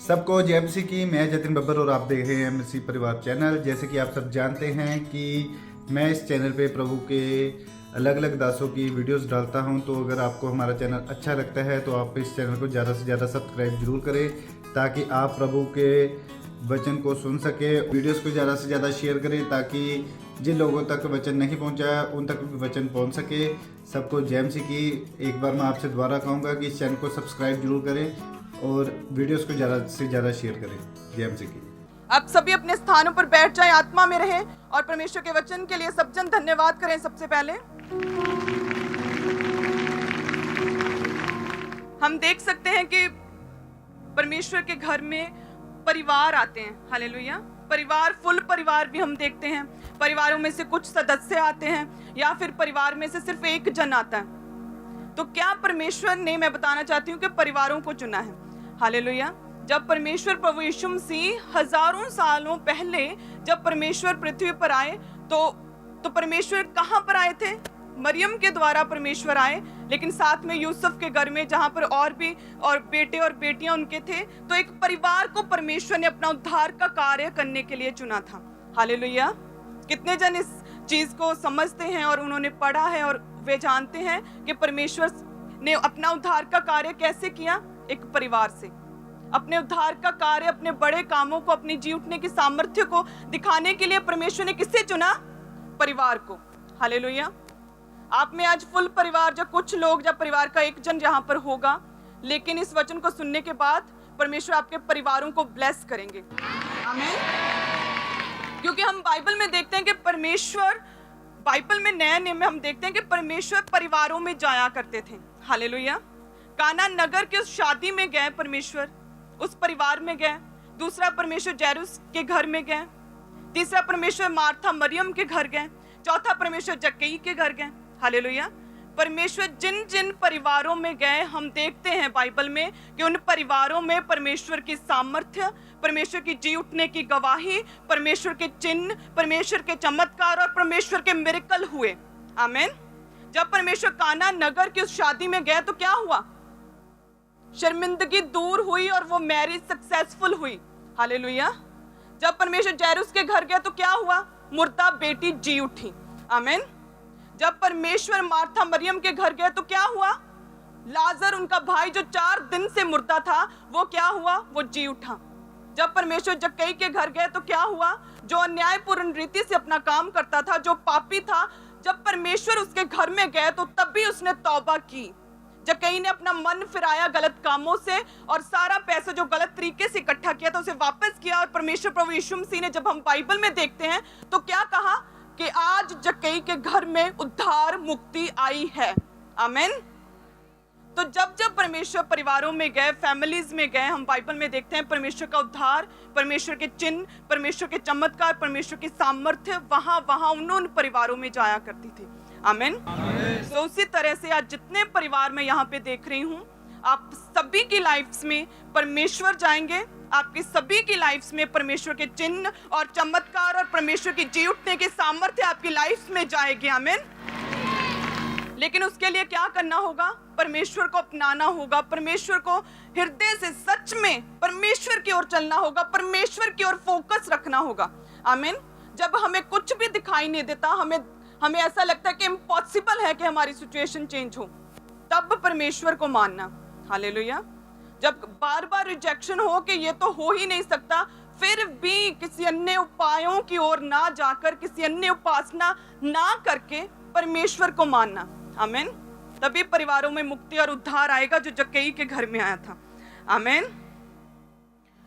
सबको जय मसीह की। मैं जतिन बब्बर और आप देख रहे हैं मसीह परिवार चैनल। जैसे कि आप सब जानते हैं कि मैं इस चैनल पे प्रभु के अलग अलग दासों की वीडियोस डालता हूं, तो अगर आपको हमारा चैनल अच्छा लगता है तो आप इस चैनल को ज़्यादा से ज़्यादा सब्सक्राइब जरूर करें, ताकि आप प्रभु के वचन को सुन सके। वीडियोस को ज़्यादा से ज़्यादा शेयर करें, ताकि जिन लोगों तक वचन नहीं पहुंचा उन तक भी वचन पहुंच सके। सबको जय मसीह की। एक बार मैं आपसे दोबारा कहूँगा कि इस चैनल को सब्सक्राइब जरूर करें और वीडियोस को ज़्यादा से ज़्यादा शेयर करें। जय मसीह की। आप सभी अपने स्थानों पर बैठ जाएं, आत्मा में रहें और परमेश्वर के वचन के लिए सब जन धन्यवाद करें। सबसे पहले हम देख सकते हैं कि परमेश्वर के घर में परिवार आते हैं। हालेलुया। परिवार, फुल परिवार भी हम देखते हैं। परिवारों में से कुछ सदस्य आते हैं या फिर परिवार में से सिर्फ एक जन आता है। तो क्या परमेश्वर ने, मैं बताना चाहती हूँ कि परिवारों को चुना है। हालेलुया। जब परमेश्वर प्रभु यीशु मसीह हजारों सालों पहले जब परमेश्वर पृथ्वी पर आए तो परमेश्वर कहाँ पर आए थे? मरियम के द्वारा परमेश्वर आए, लेकिन साथ में यूसुफ के घर में, जहाँ पर और भी और बेटे और बेटियां उनके थे। तो एक परिवार को परमेश्वर ने अपना उद्धार का कार्य करने के लिए चुना था। हालेलुया। कितने जन इस चीज को समझते हैं और उन्होंने पढ़ा है और वे जानते हैं कि परमेश्वर ने अपना उद्धार का कार्य कैसे किया? एक परिवार से। अपने उद्धार का कार्य, अपने बड़े कामों को, अपनी जी उठने की सामर्थ्य को दिखाने के लिए परमेश्वर ने किससे चुना? परिवार को। हालेलुया। आप में आज फुल परिवार, जब कुछ लोग, जब परिवार का एक जन यहाँ पर होगा, लेकिन इस वचन को सुनने के बाद परमेश्वर आपके परिवारों को ब्लेस करेंगे। आमीन। क्योंकि हम बाइबल में देखते हैं कि परमेश्वर, बाइबल में नए नियम में हम देखते हैं कि परमेश्वर परिवारों में जाया करते थे। हालेलुया। काना नगर के उस शादी में गए परमेश्वर, उस परिवार में गए। दूसरा, परमेश्वर जैरूस के घर में गए। तीसरा, परमेश्वर मार्था मरियम के घर गए। चौथा, परमेश्वर जक्कई के घर गए। हालेलुया। परमेश्वर जिन जिन परिवारों में गए, हम देखते हैं बाइबल में कि उन परिवारों में परमेश्वर की सामर्थ्य, परमेश्वर की जी उठने की गवाही, परमेश्वर के चिन्ह, परमेश्वर के चमत्कार और परमेश्वर के मिरेकल हुए। आमीन। जब परमेश्वर काना नगर की उस शादी में गए तो क्या हुआ? शर्मिंदगी दूर हुई और वो मैरिज सक्सेसफुल हुई। हालेलुया। जब परमेश्वर जैरूस के घर गए तो क्या हुआ? मुर्दा बेटी जी उठी। आमीन। जब परमेश्वर मार्था मरियम के घर गए तो क्या हुआ? लाजर, उनका भाई जो 4 दिन से मुर्दा था, वो क्या हुआ? वो जी उठा। जब परमेश्वर जक्कई के घर गए तो क्या हुआ? जो अन्यायपूर्ण रीति से अपना काम करता था, जो पापी था, जब परमेश्वर उसके घर में गए तो तब भी उसने तौबा की। जक्कई ने अपना मन फिराया गलत कामों से और सारा पैसा जो गलत तरीके से इकट्ठा किया था उसे वापस किया। और परमेश्वर प्रभु यीशु मसीह ने, जब हम बाइबल में देखते हैं तो क्या कहा कि आज जक्कई के घर में उद्धार मुक्ति आई है। आमीन। तो जब जब परमेश्वर परिवारों में गए, फैमिलीज में गए, हम बाइबल में देखते हैं परमेश्वर का उद्धार, परमेश्वर के चिन्ह, परमेश्वर के चमत्कार, परमेश्वर की सामर्थ्य वहां वहां उन परिवारों में जाया करती थी। आमीन। तो उसी तरह से आज जितने परिवार मैं यहाँ पे देख रही हूँ, आप सभी की लाइफ्स में परमेश्वर जाएंगे। आपकी सभी की लाइफ्स में परमेश्वर के चिन्ह और चमत्कार और परमेश्वर की जी उठने की सामर्थ्य आपकी लाइफ्स में जाएगी। आमीन। लेकिन उसके लिए क्या करना होगा? परमेश्वर को अपनाना होगा, परमेश्वर को हृदय से सच में परमेश्वर की ओर चलना होगा, परमेश्वर की ओर फोकस रखना होगा। आमीन। जब हमें कुछ भी दिखाई नहीं देता, हमें ऐसा लगता है कि इम्पॉसिबल है कि हमारी सिचुएशन चेंज हो, तब परमेश्वर को मानना। हालेलुया। जब बार बार रिजेक्शन हो कि ये तो हो ही नहीं सकता, फिर भी किसी अन्य उपायों की ओर ना जाकर, किसी अन्य उपासना ना करके परमेश्वर को मानना। आमीन। तभी परिवारों में मुक्ति और उद्धार आएगा, जो जक्कई के घर में आया था। आमीन।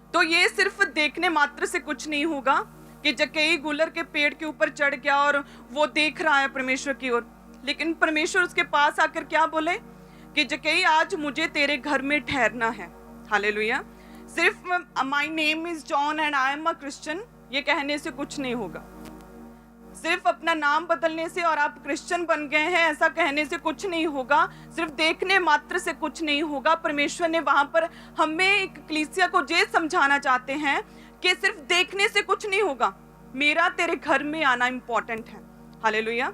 तो ये सिर्फ देखने मात्र से कुछ नहीं होगा कि जक्कई गुलर के पेड़ के ऊपर चढ़ गया और वो देख रहा है परमेश्वर की ओर, लेकिन परमेश्वर उसके पास आकर क्या बोले कि जक्कई, आज मुझे तेरे घर में ठहरना है। हालेलुया। सिर्फ my name is John and I am a Christian, ये कहने से कुछ नहीं होगा। सिर्फ अपना नाम बदलने से और आप क्रिश्चियन बन गए हैं, ऐसा कहने से कुछ नहीं होगा। सिर्फ देखने मात्र से कुछ नहीं होगा। परमेश्वर ने वहां पर हमें, एक कलीसिया को ये समझाना चाहते हैं कि सिर्फ देखने से कुछ नहीं होगा, मेरा तेरे घर में आना इंपॉर्टेंट है। हालेलुया।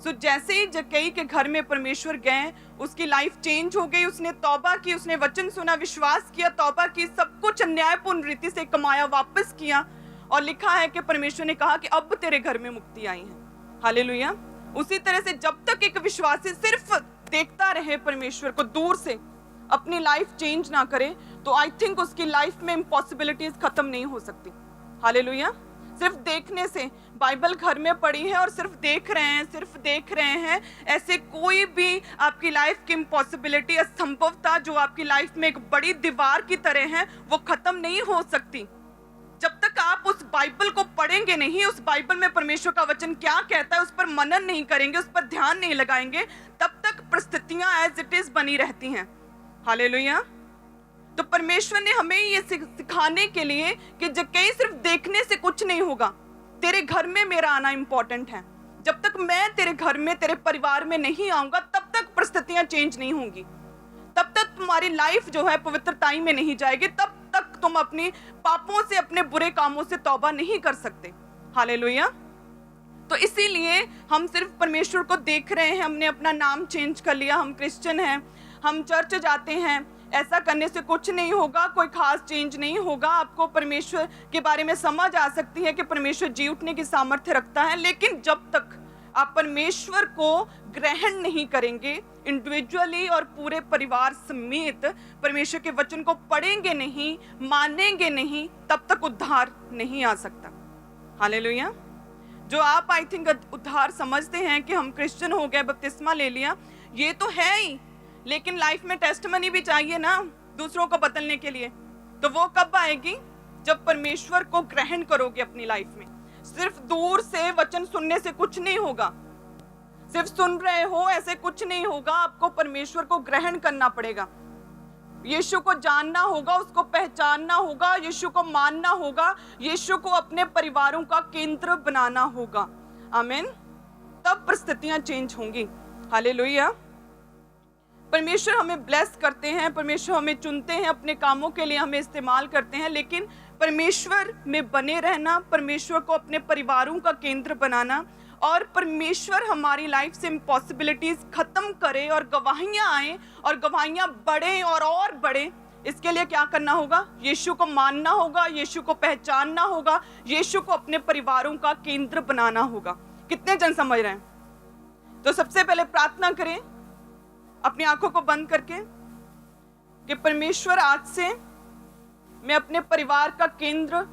सो जैसे ही जक्कई के घर में परमेश्वर गए, उसकी लाइफ चेंज हो गई। उसने तौबा की, उसने वचन सुना, विश्वास किया, तौबा की, सब कुछ अन्यायपूर्ण रीति से कमाया, वापस किया। और लिखा है कि परमेश्वर ने कहा कि अब तेरे घर में मुक्ति आई है। हालेलुया। उसी तरह से जब तक एक विश्वासी सिर्फ देखता रहे परमेश्वर को दूर से, अपनी लाइफ चेंज ना करे, तो आई थिंक उसकी लाइफ में इम्पॉसिबिलिटीज खत्म नहीं हो सकती। हालेलुया। सिर्फ देखने से, बाइबल घर में पड़ी है और सिर्फ देख रहे हैं, ऐसे कोई भी आपकी लाइफ की इम्पॉसिबिलिटी, असंभवता जो आपकी लाइफ में एक बड़ी दीवार की तरह है, वो खत्म नहीं हो सकती। जब तक आप उस बाइबल को पढ़ेंगे नहीं, उस बाइबल में परमेश्वर का वचन क्या कहता है उस पर मनन नहीं करेंगे, उस पर ध्यान नहीं लगाएंगे, तब तक परिस्थितियां एज इट इज बनी रहती हैं। हालेलुया। तो परमेश्वर ने हमें ये सिखाने के लिए कि जक्कई सिर्फ देखने से कुछ नहीं होगा, तेरे घर में मेरा आना इंपॉर्टेंट है। जब तक मैं तेरे घर में, तेरे परिवार में नहीं आऊंगा, तब तक परिस्थितियां चेंज नहीं होंगी, तब तक तुम्हारी लाइफ जो है पवित्रताई में नहीं जाएगी, तब तक तुम अपने पापों से, अपने बुरे कामों से तौबा नहीं कर सकते। हालेलुया। तो इसीलिए हम सिर्फ परमेश्वर को देख रहे हैं, हमने अपना नाम चेंज कर लिया, हम क्रिश्चियन हैं, हम चर्च जाते हैं, ऐसा करने से कुछ नहीं होगा, कोई खास चेंज नहीं होगा। आपको परमेश्वर के बारे में समझ आ सकती है कि परमेश्वर जी उठने की सामर्थ्य रखता है, लेकिन जब तक आप परमेश्वर को ग्रहण नहीं करेंगे, इंडिविजुअली और पूरे परिवार समेत परमेश्वर के वचन को पढ़ेंगे नहीं, मानेंगे नहीं, तब तक उद्धार नहीं आ सकता। हालेलुया। जो आप आई थिंक उद्धार समझते हैं कि हम क्रिश्चियन हो गए, बपतिस्मा ले लिया, ये तो है ही, लेकिन लाइफ में टेस्टमनी भी चाहिए ना दूसरों को बदलने के लिए। तो वो कब आएगी? जब परमेश्वर को ग्रहण करोगे अपनी लाइफ में। सिर्फ दूर से वचन सुनने से कुछ नहीं होगा, सिर्फ सुन रहे हो ऐसे कुछ नहीं होगा, आपको परमेश्वर को ग्रहण करना पड़ेगा, यीशु को जानना होगा, उसको पहचानना होगा, यीशु को मानना होगा, यीशु को अपने परिवारों का केंद्र बनाना होगा। आमीन। तब परिस्थितियां चेंज होंगी। हालेलुया। परमेश्वर हमें ब्लेस करते हैं, परमेश्वर हमें चुनते हैं, अपने कामों के लिए हमें इस्तेमाल करते हैं, लेकिन परमेश्वर में बने रहना, परमेश्वर को अपने परिवारों का केंद्र बनाना, और परमेश्वर हमारी लाइफ से इम्पॉसिबिलिटीज खत्म करे और गवाहियां आए और गवाहियां बढ़े और बढ़े, इसके लिए क्या करना होगा? यीशु को मानना होगा, यीशु को पहचानना होगा, यीशु को अपने परिवारों का केंद्र बनाना होगा। कितने जन समझ रहे हैं? तो सबसे पहले प्रार्थना करें अपनी आंखों को बंद करके कि परमेश्वर आज से मैं अपने परिवार का केंद्र,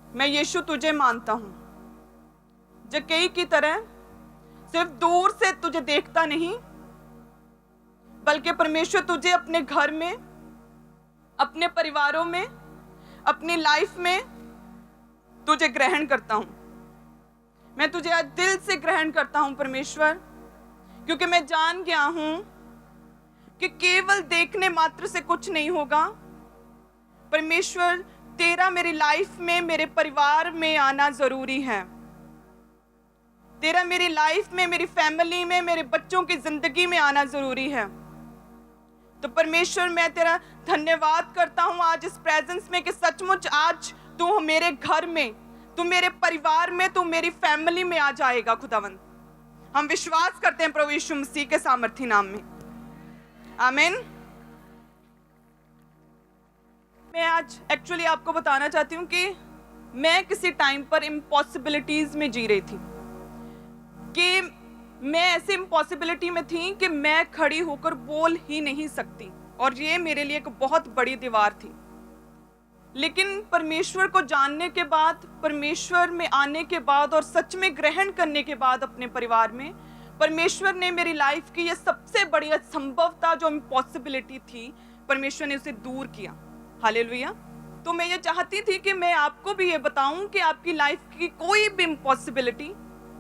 मैं यीशु तुझे मानता हूं। जक्कई की तरह सिर्फ दूर से तुझे देखता नहीं, बल्कि परमेश्वर तुझे अपने घर में, अपने परिवारों में, अपनी लाइफ में तुझे ग्रहण करता हूं। मैं तुझे आज दिल से ग्रहण करता हूं परमेश्वर, क्योंकि मैं जान गया हूं कि केवल देखने मात्र से कुछ नहीं होगा। परमेश्वर तेरा मेरी लाइफ में, मेरे परिवार में आना जरूरी है। तेरा मेरी लाइफ में, मेरी फैमिली में, मेरे बच्चों की जिंदगी में आना जरूरी है। तो परमेश्वर मैं तेरा धन्यवाद करता हूं आज इस प्रेजेंस में कि सचमुच आज तू मेरे घर में, तू मेरे परिवार में, तू मेरी फैमिली में आ जाएगा। खुदावंद, हम विश्वास करते हैं प्रभु यीशु मसीह के सामर्थी नाम में। आमीन। मैं आज एक्चुअली आपको बताना चाहती हूँ कि मैं किसी टाइम पर इम्पॉसिबिलिटीज में जी रही थी, कि मैं ऐसी इम्पॉसिबिलिटी में थी कि मैं खड़ी होकर बोल ही नहीं सकती, और ये मेरे लिए एक बहुत बड़ी दीवार थी। लेकिन परमेश्वर को जानने के बाद, परमेश्वर में आने के बाद और सच में ग्रहण करने के बाद अपने परिवार में, परमेश्वर ने मेरी लाइफ की ये सबसे बड़ी असंभवता जो इम्पॉसिबिलिटी थी, परमेश्वर ने उसे दूर किया। हालेलुया। तो मैं ये चाहती थी कि मैं आपको भी ये बताऊं कि आपकी लाइफ की कोई भी इम्पॉसिबिलिटी,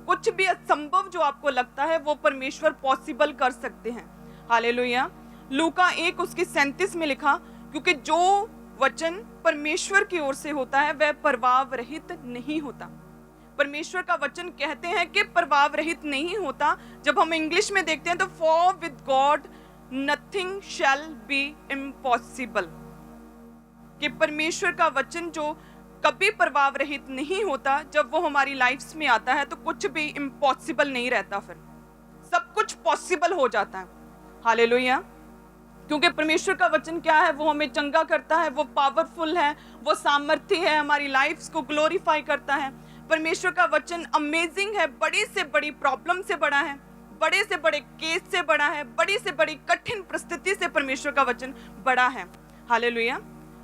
कुछ भी असंभव जो आपको लगता है, वो परमेश्वर पॉसिबल कर सकते हैं। हालेलुया। लूका 1 उसकी 37 में लिखा, क्योंकि जो वचन परमेश्वर की ओर से होता है वह प्रभाव रहित नहीं होता। परमेश्वर का वचन कहते हैं कि प्रभाव रहित नहीं होता। जब हम इंग्लिश में देखते हैं तो for with God nothing shall be impossible, कि परमेश्वर का वचन जो कभी प्रभाव रहित नहीं होता। जब वो हमारी लाइफ्स में आता है तो कुछ भी इम्पॉसिबल नहीं रहता, फिर सब कुछ पॉसिबल हो जाता है। हालेलुया। क्योंकि परमेश्वर का वचन क्या है, वो हमें चंगा करता है, वो पावरफुल है, वो सामर्थ्य है, हमारी लाइफ्स को ग्लोरीफाई करता है। परमेश्वर का वचन अमेजिंग है, बड़ी से बड़ी प्रॉब्लम से बड़ा है, बड़े से बड़े केस से बड़ा है, बड़ी से बड़ी कठिन परिस्थिति से परमेश्वर का वचन बड़ा है। हालेलुया।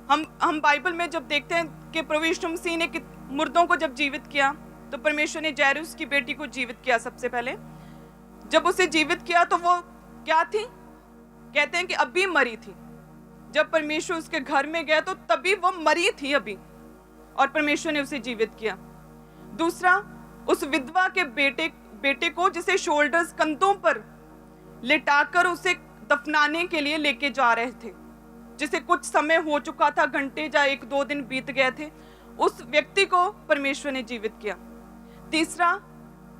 हम बाइबल में जब देखते हैं कि प्रभु यीशु मसीह ने मुर्दों को जब जीवित किया, तो परमेश्वर ने जायरूस की बेटी को जीवित किया। सबसे पहले जब उसे जीवित किया तो वो क्या थी, कहते हैं कि अभी मरी थी। जब परमेश्वर उसके घर में गया तो तभी वो मरी थी अभी, और परमेश्वर ने उसे जीवित किया। दूसरा, उस विधवा के बेटे को जिसे शोल्डर्स, कंधों पर लिटाकर उसे दफनाने के लिए लेके जा रहे थे, जिसे कुछ समय हो चुका था, घंटे या 1-2 दिन बीत गए थे, उस व्यक्ति को परमेश्वर ने जीवित किया। तीसरा,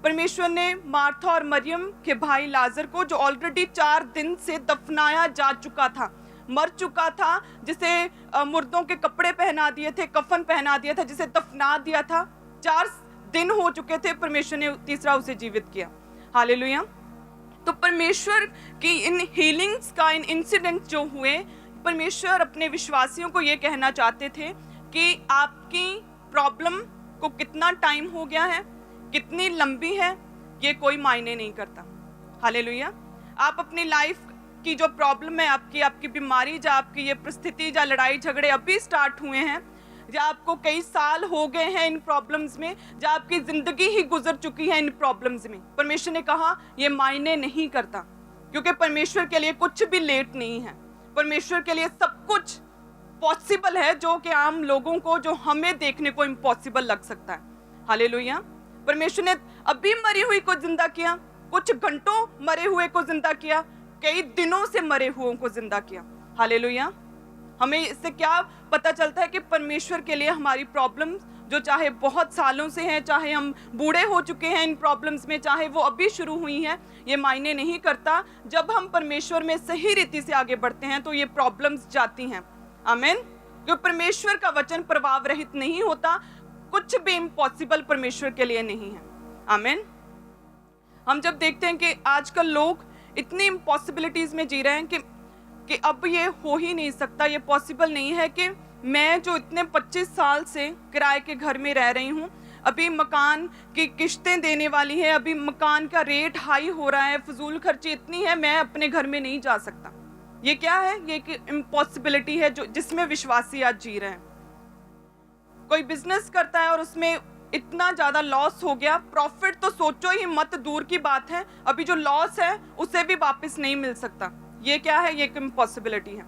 परमेश्वर ने मार्था और मरियम के भाई लाजर को, जो ऑलरेडी 4 दिन से दफनाया जा चुका था, मर चुका था, जिसे मुर्दों के कपड़े पहना दिए थे, कफन पहना दिया था, जिसे दफना दिया था, 4 दिन हो चुके थे, परमेश्वर ने तीसरा उसे जीवित किया। हालेलुया। तो परमेश्वर की इन हीलिंग्स का, इन इंसिडेंट जो हुए, परमेश्वर अपने विश्वासियों को ये कहना चाहते थे कि आपकी प्रॉब्लम को कितना टाइम हो गया है, कितनी लंबी है, ये कोई मायने नहीं करता। हालेलुया। आप अपनी लाइफ की जो प्रॉब्लम है, आपकी बीमारी, या आपकी ये परिस्थिति, या लड़ाई झगड़े अभी स्टार्ट हुए हैं, या आपको कई साल हो गए हैं इन प्रॉब्लम्स में, या आपकी जिंदगी ही गुजर चुकी है इन प्रॉब्लम्स में, परमेश्वर ने कहा ये मायने नहीं करता, क्योंकि परमेश्वर के लिए कुछ भी लेट नहीं है। परमेश्वर के लिए सब कुछ पॉसिबल है, जो कि आम लोगों को, जो हमें देखने को इम्पॉसिबल लग सकता है। हालेलुया। परमेश्वर ने अभी मरी हुई को जिंदा किया, कुछ घंटों मरे हुए को जिंदा किया, कई दिनों से मरे हुओं को जिंदा किया। हालेलुया। हमें इससे क्या पता चलता है कि परमेश्वर के लिए हमारी प्रॉब्लम्स, जो चाहे बहुत सालों से हैं, चाहे हम बूढ़े हो चुके हैं इन प्रॉब्लम्स में, चाहे वो अभी शुरू हुई हैं, ये मायने नहीं करता। जब हम परमेश्वर में सही रीति से आगे बढ़ते हैं तो ये प्रॉब्लम्स जाती हैं। आमीन। क्योंकि परमेश्वर का वचन प्रभाव रहित नहीं होता, कुछ भी इम्पॉसिबल परमेश्वर के लिए नहीं है। आमीन। हम जब देखते हैं कि आजकल लोग इतनी इम्पॉसिबिलिटीज में जी रहे हैं कि अब ये हो ही नहीं सकता, ये पॉसिबल नहीं है कि मैं जो इतने 25 साल से किराए के घर में रह रही हूँ, अभी मकान की किश्तें देने वाली है, अभी मकान का रेट हाई हो रहा है, फजूल खर्ची इतनी है, मैं अपने घर में नहीं जा सकता। ये क्या है? ये एक इम्पॉसिबिलिटी है जिसमें विश्वासी आज जी रहे हैं। कोई बिजनेस करता है और उसमें इतना ज्यादा लॉस हो गया, प्रॉफिट तो सोचो ही मत, दूर की बात है, अभी जो लॉस है उसे भी वापस नहीं मिल सकता। ये क्या है? ये एक इम्पॉसिबिलिटी है।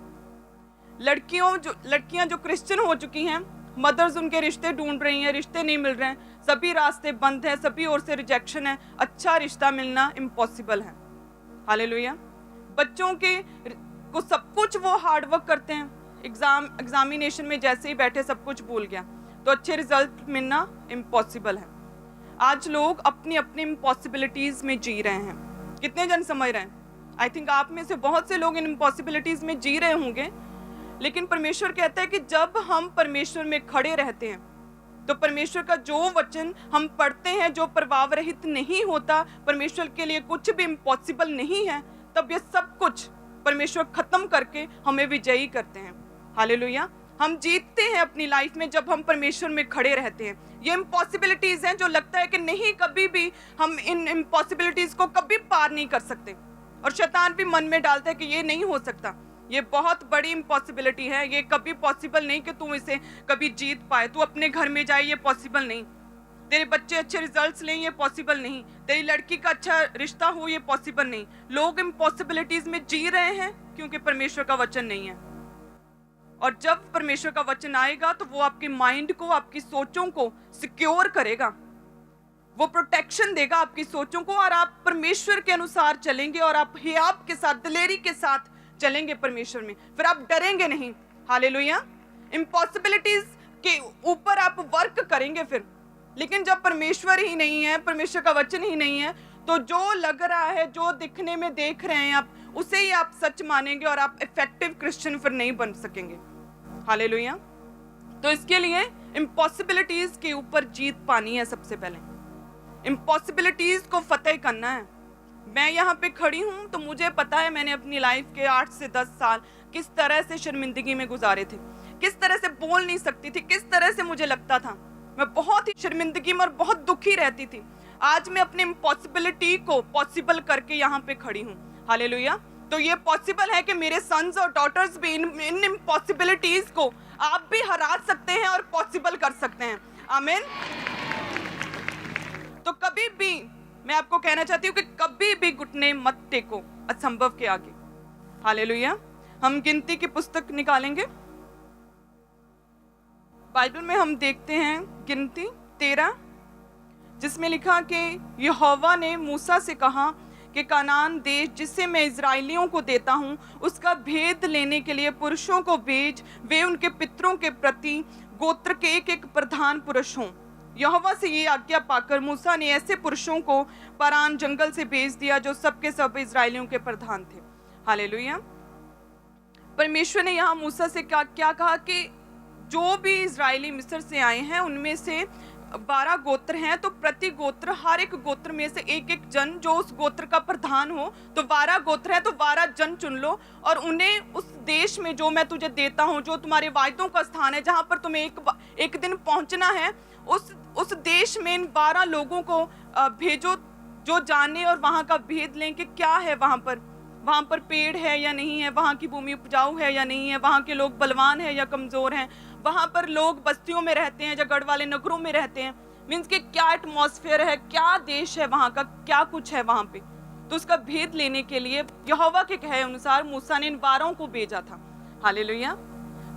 लड़कियां जो क्रिश्चियन हो चुकी हैं, मदर्स उनके रिश्ते ढूंढ रही हैं, रिश्ते नहीं मिल रहे हैं, सभी रास्ते बंद हैं, सभी ओर से रिजेक्शन है, अच्छा रिश्ता मिलना इम्पॉसिबल है। हालेलुया। बच्चों को सब कुछ वो हार्डवर्क करते हैं, एग्जामिनेशन में जैसे ही बैठे सब कुछ भूल गया, तो अच्छे रिजल्ट मिलना इम्पॉसिबल है। आज लोग अपनी अपनी इम्पॉसिबिलिटीज में जी रहे हैं। कितने जन समझ रहे हैं? आई थिंक आप में से बहुत से लोग इन इम्पॉसिबिलिटीज में जी रहे होंगे, लेकिन परमेश्वर कहता है कि जब हम परमेश्वर में खड़े रहते हैं तो परमेश्वर का जो वचन हम पढ़ते हैं, जो प्रभाव रहित नहीं होता, परमेश्वर के लिए कुछ भी इम्पॉसिबल नहीं है, तब ये सब कुछ परमेश्वर खत्म करके हमें विजयी करते हैं। हालेलुया। हम जीतते हैं अपनी लाइफ में जब हम परमेश्वर में खड़े रहते हैं। ये इम्पॉसिबिलिटीज हैं जो लगता है कि नहीं, कभी भी हम इन इम्पॉसिबिलिटीज को कभी पार नहीं कर सकते, और शैतान भी मन में डालता है कि ये नहीं हो सकता, ये बहुत बड़ी इम्पॉसिबिलिटी है, ये कभी पॉसिबल नहीं कि तू इसे कभी जीत पाए, तू अपने घर में जाए, ये पॉसिबल नहीं, तेरे बच्चे अच्छे रिजल्ट्स लें, ये पॉसिबल नहीं, तेरी लड़की का अच्छा रिश्ता हो, ये पॉसिबल नहीं। लोग इम्पॉसिबिलिटीज में जी रहे हैं क्योंकि परमेश्वर का वचन नहीं है। और जब परमेश्वर का वचन आएगा तो वो आपके माइंड को, आपकी सोचों को सिक्योर करेगा, वो प्रोटेक्शन देगा आपकी सोचों को, और आप परमेश्वर के अनुसार चलेंगे, और आप हियाब के साथ, दिलेरी के साथ चलेंगे परमेश्वर में, फिर आप डरेंगे नहीं। हालेलुया। इम्पॉसिबिलिटीज के ऊपर आप वर्क करेंगे फिर, लेकिन जब परमेश्वर ही नहीं है, परमेश्वर का वचन ही नहीं है, तो जो लग रहा है, जो दिखने में देख रहे हैं आप, उसे ही आप सच मानेंगे, और आप इफेक्टिव क्रिश्चियन फिर नहीं बन सकेंगे। हालेलुया। तो इसके लिए इम्पॉसिबिलिटीज के ऊपर जीत पानी है। सबसे पहले इम्पॉसिबिलिटीज को फतेह करना है। मैं यहाँ पे खड़ी हूँ तो मुझे पता है मैंने अपनी लाइफ के 8 से 10 साल किस तरह से शर्मिंदगी में गुजारे थे, किस तरह से बोल नहीं सकती थी, किस तरह से मुझे लगता था मैं बहुत ही शर्मिंदगी में और बहुत दुखी रहती थी। आज मैं अपने इम्पॉसिबिलिटी को पॉसिबल करके यहाँ पे खड़ी हूँ। हालेलुया। तो ये पॉसिबल है कि मेरे सन्स और डॉटर्स भी इन इम्पॉसिबिलिटीज को आप भी हरा सकते हैं और पॉसिबल कर सकते हैं। आमीन। तो कभी भी मैं आपको कहना चाहती हूँ कि कभी भी घुटने मत टेको असंभव के आगे। हालेलुया। हम गिनती की पुस्तक निकालेंगे। बाइबल में हम देखते हैं गिनती 13, जिसमें लिखा कि यहोवा ने मूसा से कहा कि कनान देश जिसे मैं इजराइलियों को देता हूँ उसका भेद लेने के लिए पुरुषों को भेज, वे उनके पितरों के प्रति गोत्र के एक एक प्रधान पुरुष हों। यहोवा से ये आज्ञा पाकर मूसा ने ऐसे पुरुषों को पारान जंगल से भेज दिया जो सबके सब इजराइलियों के प्रधान थे। हालेलुया। परमेश्वर ने यहाँ मूसा से क्या कहा कि जो भी इजरायली मिस्र से आए हैं उनमें से 12 गोत्र हैं, तो प्रति गोत्र हर एक गोत्र में से एक एक जन जो उस गोत्र का प्रधान हो, तो 12 गोत्र है तो 12 जन चुन लो और उन्हें उस देश में जो मैं तुझे देता हूँ, जो तुम्हारे वायदों का स्थान है, जहाँ पर तुम्हें एक दिन पहुँचना है, उस देश में इन 12 लोगों को भेजो जो जाने और वहाँ का भेद लें कि क्या है वहाँ पर पेड़ है या नहीं है, वहाँ की भूमि उपजाऊ है या नहीं है, वहाँ के लोग बलवान है या कमजोर हैं, वहाँ पर लोग बस्तियों में रहते हैं या गढ़ वाले नगरों में रहते हैं, मीन्स कि क्या एटमॉस्फेयर है, क्या देश है वहाँ का, क्या कुछ है वहाँ पे। तो उसका भेद लेने के लिए यहोवा के कहे अनुसार मूसा ने इन 12 को भेजा था। हालेलुया।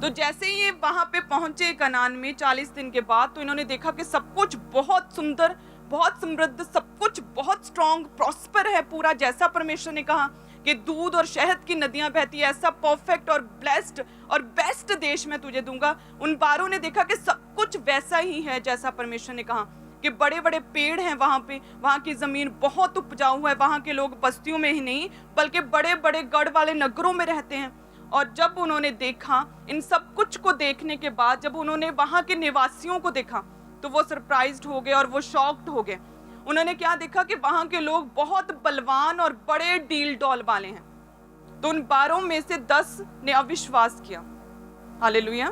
तो जैसे ही ये वहाँ पे पहुंचे कनान में 40 दिन के बाद, तो इन्होंने देखा कि सब कुछ बहुत सुंदर, बहुत समृद्ध, सब कुछ बहुत स्ट्रॉन्ग, प्रॉस्पर है पूरा, जैसा परमेश्वर ने कहा कि दूध और शहद की नदियां बहती है, ऐसा परफेक्ट और ब्लेस्ड और बेस्ट देश मैं तुझे दूंगा। उन 12 ने देखा कि सब कुछ वैसा ही है जैसा परमेश्वर ने कहा, कि बड़े बड़े पेड़ हैं वहाँ पे, वहाँ की जमीन बहुत उपजाऊ है, वहाँ के लोग बस्तियों में ही नहीं बल्कि बड़े बड़े गढ़ वाले नगरों में रहते हैं। और जब उन्होंने देखा, इन सब कुछ को देखने के बाद जब उन्होंने वहाँ के निवासियों को देखा तो वो सरप्राइज्ड हो गए और वो शॉक्ड हो गए। उन्होंने क्या देखा कि वहाँ के लोग बहुत बलवान और बड़े डील डॉल वाले हैं। तो उन 12 में से 10 ने अविश्वास किया। हालेलुया।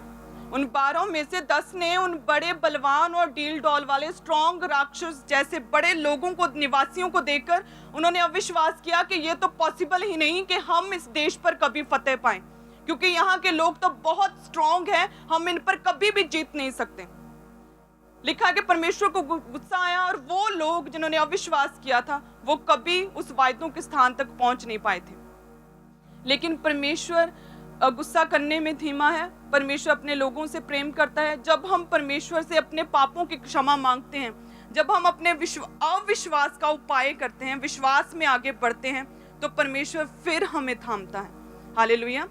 उन 12 में से 10 ने उन बड़े बलवान और डील डॉल वाले स्ट्रॉन्ग राक्षस जैसे बड़े लोगों को, निवासियों को देखकर उन्होंने अविश्वास किया कि ये तो पॉसिबल ही नहीं कि हम इस देश पर कभी फतेह पाएं, क्योंकि यहाँ के लोग तो बहुत स्ट्रॉन्ग हैं, हम इन पर कभी भी जीत नहीं सकते। लिखा कि परमेश्वर को गुस्सा आया और वो लोग जिन्होंने अविश्वास किया था वो कभी उस वायदों के स्थान तक पहुंच नहीं पाए थे। लेकिन परमेश्वर गुस्सा करने में धीमा है, परमेश्वर अपने लोगों से प्रेम करता है। जब हम परमेश्वर से अपने पापों की क्षमा मांगते हैं, जब हम अपने अविश्वास का उपाय करते हैं, विश्वास में आगे बढ़ते हैं, तो परमेश्वर फिर हमें थामता है। हालेलुया।